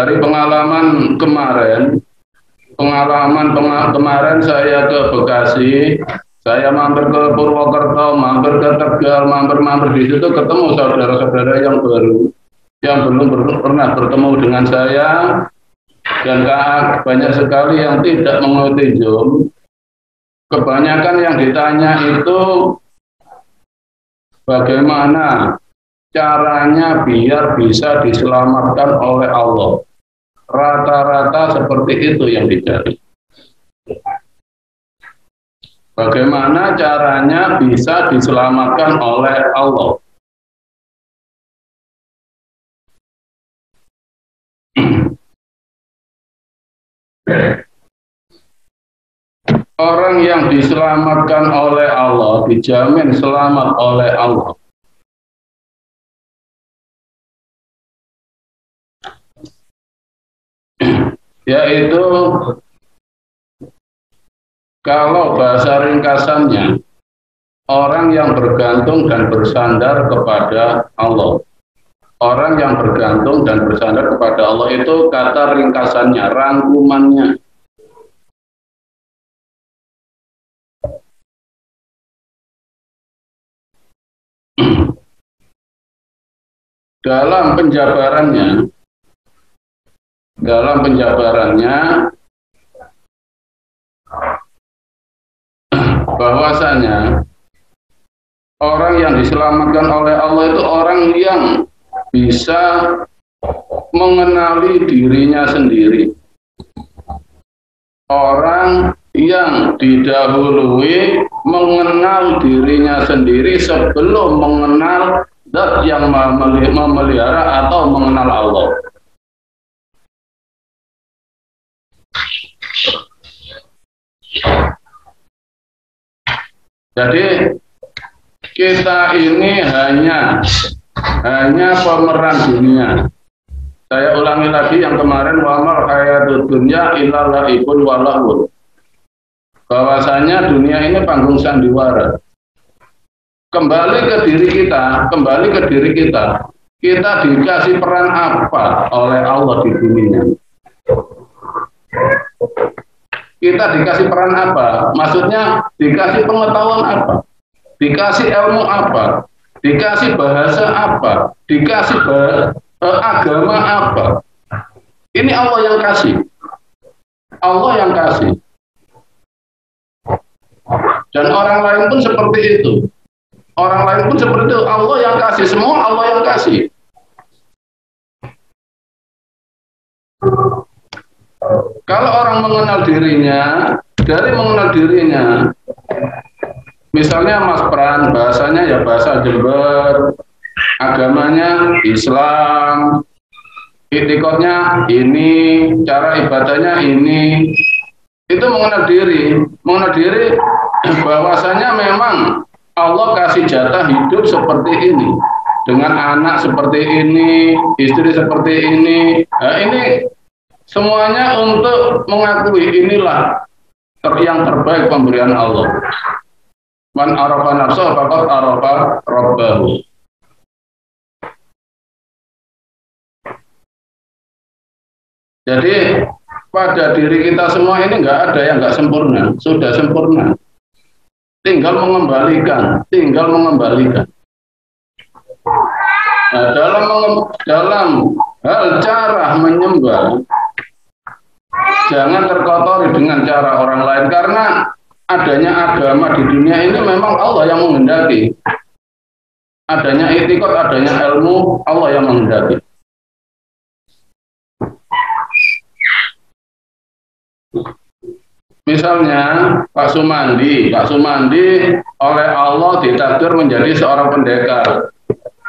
Dari pengalaman kemarin saya ke Bekasi, saya mampir ke Purwokerto, mampir ke Tegal, mampir di situ ketemu saudara-saudara yang baru, yang belum pernah bertemu dengan saya, dan banyak sekali yang tidak mengerti Zoom. Kebanyakan yang ditanya itu bagaimana caranya biar bisa diselamatkan oleh Allah. Rata-rata seperti itu yang dicari. Bagaimana caranya bisa diselamatkan oleh Allah? Orang yang diselamatkan oleh Allah, dijamin selamat oleh Allah. Yaitu kalau bahasa ringkasannya, orang yang bergantung dan bersandar kepada Allah. Orang yang bergantung dan bersandar kepada Allah itu kata ringkasannya, rangkumannya. Dalam penjabarannya bahwasanya orang yang diselamatkan oleh Allah itu orang yang bisa mengenali dirinya sendiri. Orang yang didahului mengenal dirinya sendiri sebelum mengenal zat yang memelihara atau mengenal Allah. Jadi kita ini hanya pemeran dunia. Saya ulangi lagi yang kemarin, wamal hayatud dunya illa laibun walahun. Bahwasanya dunia ini panggung sandiwara. Kembali ke diri kita. Kita dikasih peran apa oleh Allah di dunia? Kita dikasih peran apa? Maksudnya dikasih pengetahuan apa? Dikasih ilmu apa? Dikasih bahasa apa? Dikasih agama apa? Ini Allah yang kasih. Allah yang kasih. Dan orang lain pun seperti itu. Orang lain pun seperti itu. Allah yang kasih. Semua Allah yang kasih. Kalau orang mengenal dirinya, dari mengenal dirinya, misalnya Mas Pran, bahasanya ya bahasa Jember, agamanya Islam, itikadnya ini, cara ibadahnya ini, itu mengenal diri bahwasanya memang Allah kasih jatah hidup seperti ini, dengan anak seperti ini, istri seperti ini. Nah, ini semuanya untuk mengakui inilah yang terbaik pemberian Allah. Man arafa nafsahu faqad arafa rabbahu. Jadi pada diri kita semua ini nggak ada yang nggak sempurna, sudah sempurna. Tinggal mengembalikan. Nah, dalam hal cara menyembah, jangan terkotori dengan cara orang lain, karena adanya agama di dunia ini memang Allah yang menghendaki. Adanya itikad, adanya ilmu, Allah yang menghendaki. Misalnya Pak Sumandi oleh Allah ditakdir menjadi seorang pendekar.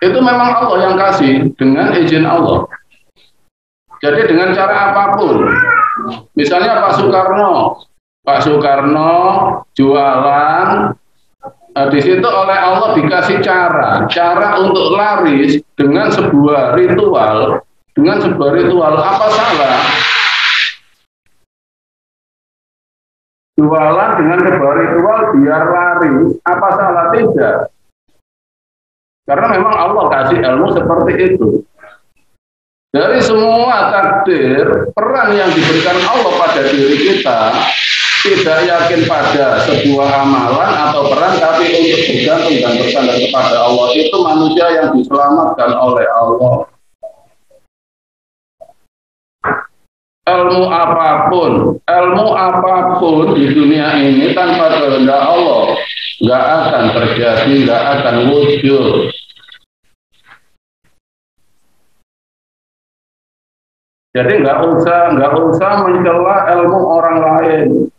Itu memang Allah yang kasih dengan izin Allah. Jadi dengan cara apapun. Misalnya Pak Soekarno jualan, di situ oleh Allah dikasih cara untuk laris dengan sebuah ritual. Apa salah? Jualan dengan sebuah ritual biar laris, apa salah? Tidak. Karena memang Allah kasih ilmu seperti itu. Dari semua takdir, peran yang diberikan Allah pada diri kita, tidak yakin pada sebuah amalan atau peran, tapi untuk bergantung dan bersandar kepada Allah, itu manusia yang diselamatkan oleh Allah. Ilmu apapun di dunia ini tanpa kehendak Allah nggak akan terjadi, nggak akan wujud. Jadi nggak usah mencela ilmu orang lain.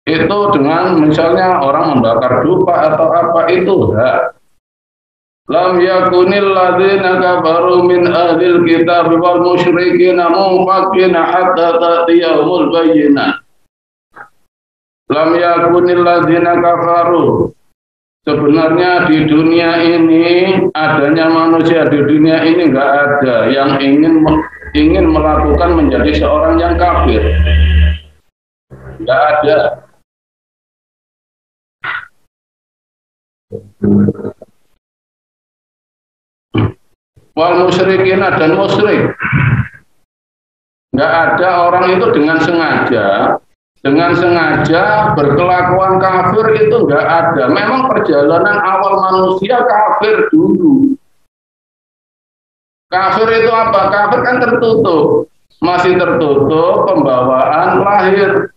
Itu dengan misalnya orang membakar dupa atau apa itu enggak. Lam yakunil ladzina kafaru min ahlil kitab wal musyrikin munfakin hatta ta'tiyahumul bayyinah. Lam yakunil ladzina kafaru. Sebenarnya di dunia ini, adanya manusia di dunia ini enggak ada yang ingin melakukan menjadi seorang yang kafir. Enggak ada. Wal musyrikin dan musyrik. Enggak ada orang itu dengan sengaja berkelakuan kafir, itu enggak ada. Memang perjalanan awal manusia kafir dulu. Kafir itu apa? Kafir kan tertutup, masih tertutup pembawaan lahir.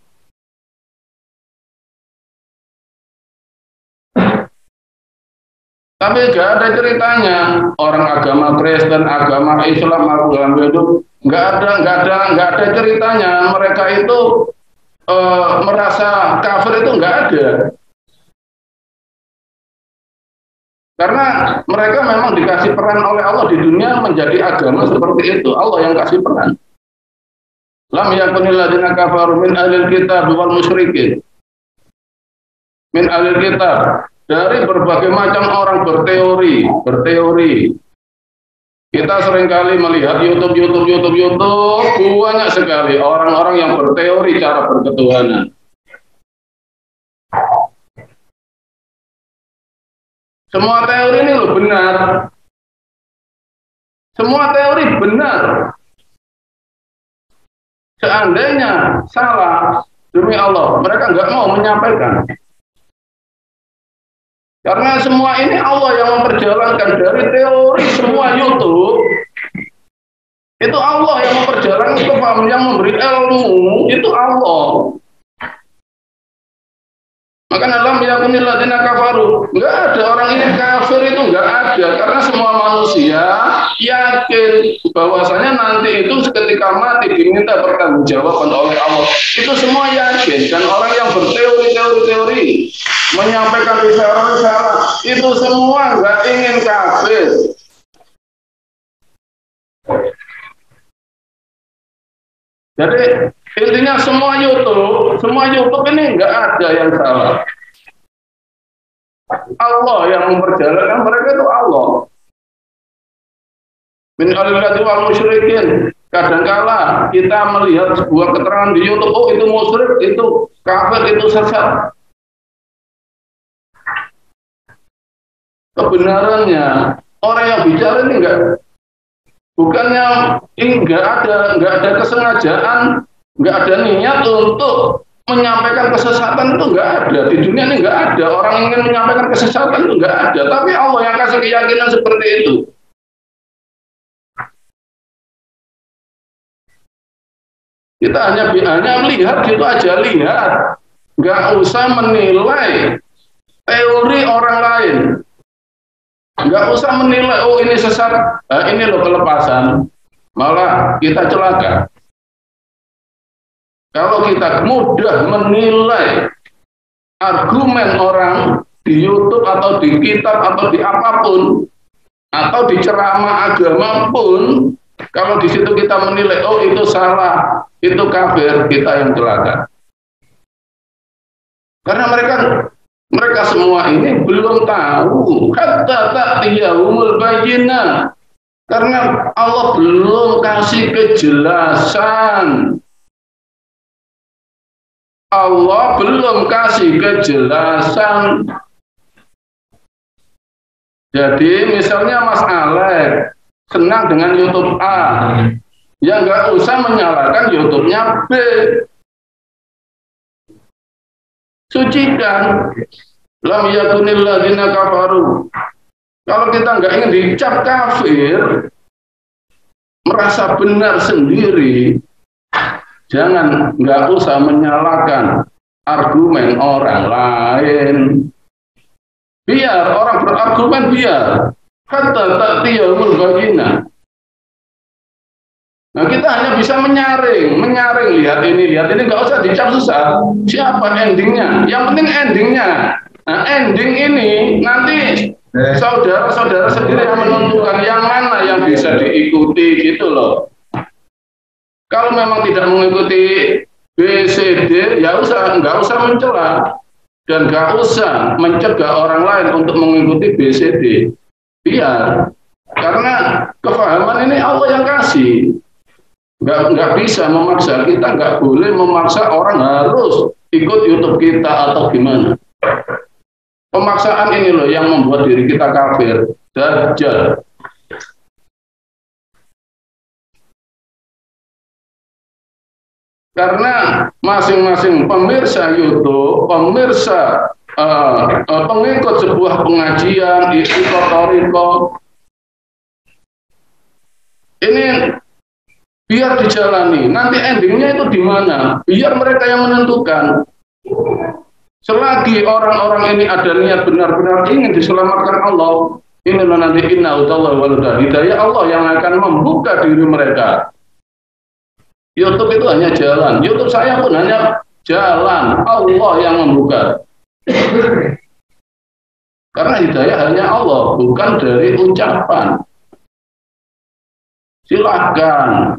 Tapi nggak ada ceritanya orang agama Kristen, agama Islam, agama Hindu, nggak ada ceritanya mereka itu merasa kafir, itu nggak ada. Karena mereka memang dikasih peran oleh Allah di dunia menjadi agama seperti itu. Allah yang kasih peran. Lam yakunil ladzina kafaru min ahlil kitab wal musyrikin. Min ahlil kitab. Dari berbagai macam orang berteori. Kita seringkali melihat YouTube, banyak sekali orang-orang yang berteori cara berketuhanan. Semua teori ini loh benar. Semua teori benar. Seandainya salah, demi Allah, mereka nggak mau menyampaikan. Karena semua ini Allah yang memperjalankan. Dari teori semua YouTube, itu Allah yang memperjalankan, yang memberi ilmu, itu Allah. Maka dalam yakunil ladzina kafaru, enggak ada orang ini kafir, itu enggak ada. Karena semua manusia yakin bahwasanya nanti itu ketika mati diminta pertanggungjawaban oleh Allah. Itu semua yakin. Dan orang yang berteori menyampaikan risalah, itu semua enggak ingin kafir. Jadi intinya semua YouTube ini enggak ada yang salah. Allah yang memperjalankan mereka, itu Allah. Min alil wal musyrikin. Kadangkala kita melihat sebuah keterangan di YouTube, oh itu musyrik, itu kafir, itu sesat. Kebenarannya orang yang bicara ini enggak ada kesengajaan, enggak ada niat untuk menyampaikan kesesatan, itu enggak ada. Di dunia ini enggak ada orang ingin menyampaikan kesesatan, itu enggak ada. Tapi Allah yang kasih keyakinan seperti itu. Kita hanya melihat gitu aja, lihat. Enggak usah menilai teori orang lain. Enggak usah menilai, oh ini sesat, ini loh kelepasan. Malah kita celaka. Kalau kita mudah menilai argumen orang di YouTube atau di kitab atau di apapun, atau di ceramah agama pun, kalau di situ kita menilai, oh itu salah, itu kafir, kita yang celaka. Karena mereka semua ini belum tahu hatta ta'tiyahumul bayyinah. Karena Allah belum kasih kejelasan. Allah belum kasih kejelasan. Jadi misalnya Mas Alek senang dengan YouTube A, ya nggak usah menyalahkan YouTube-nya B. Sucikan. Lam yakunil ladzina kafaru. Kalau kita nggak ingin dicap kafir, merasa benar sendiri, nggak usah menyalahkan argumen orang lain. Biar orang berargumen, biar kata ta'tiyahul bayyinah. Nah, kita hanya bisa menyaring, lihat ini, nggak usah dicap susah. Siapa endingnya? Yang penting endingnya. Nah, ending ini nanti saudara-saudara sendiri yang menentukan yang mana yang bisa diikuti gitu loh. Kalau memang tidak mengikuti B, C, D, ya nggak usah mencela dan nggak usah mencegah orang lain untuk mengikuti B, C, D. Biar, karena kefahaman ini Allah yang kasih. Nggak bisa memaksa, kita nggak boleh memaksa orang harus ikut YouTube kita atau gimana. Pemaksaan ini loh yang membuat diri kita kafir, dajjal. Karena masing-masing pemirsa YouTube, pemirsa pengikut sebuah pengajian, ikut ini biar dijalani. Nanti endingnya itu di mana? Biar mereka yang menentukan. Selagi orang-orang ini ada niat benar-benar ingin diselamatkan Allah, ini nanti inna utallahi wal hidayah, Allah yang akan membuka diri mereka. YouTube itu hanya jalan. YouTube saya pun hanya jalan. Allah yang membuka. Karena hidayah hanya Allah, bukan dari ucapan. Silakan.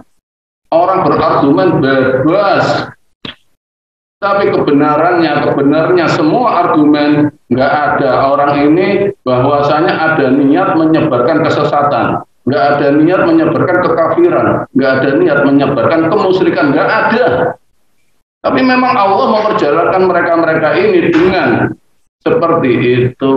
Orang berargumen bebas. Tapi kebenarnya semua argumen nggak ada. Orang ini bahwasanya ada niat menyebarkan kesesatan. Nggak ada niat menyebarkan kekafiran, nggak ada niat menyebarkan kemusyrikan, nggak ada. Tapi memang Allah memperjalankan mereka-mereka ini dengan seperti itu.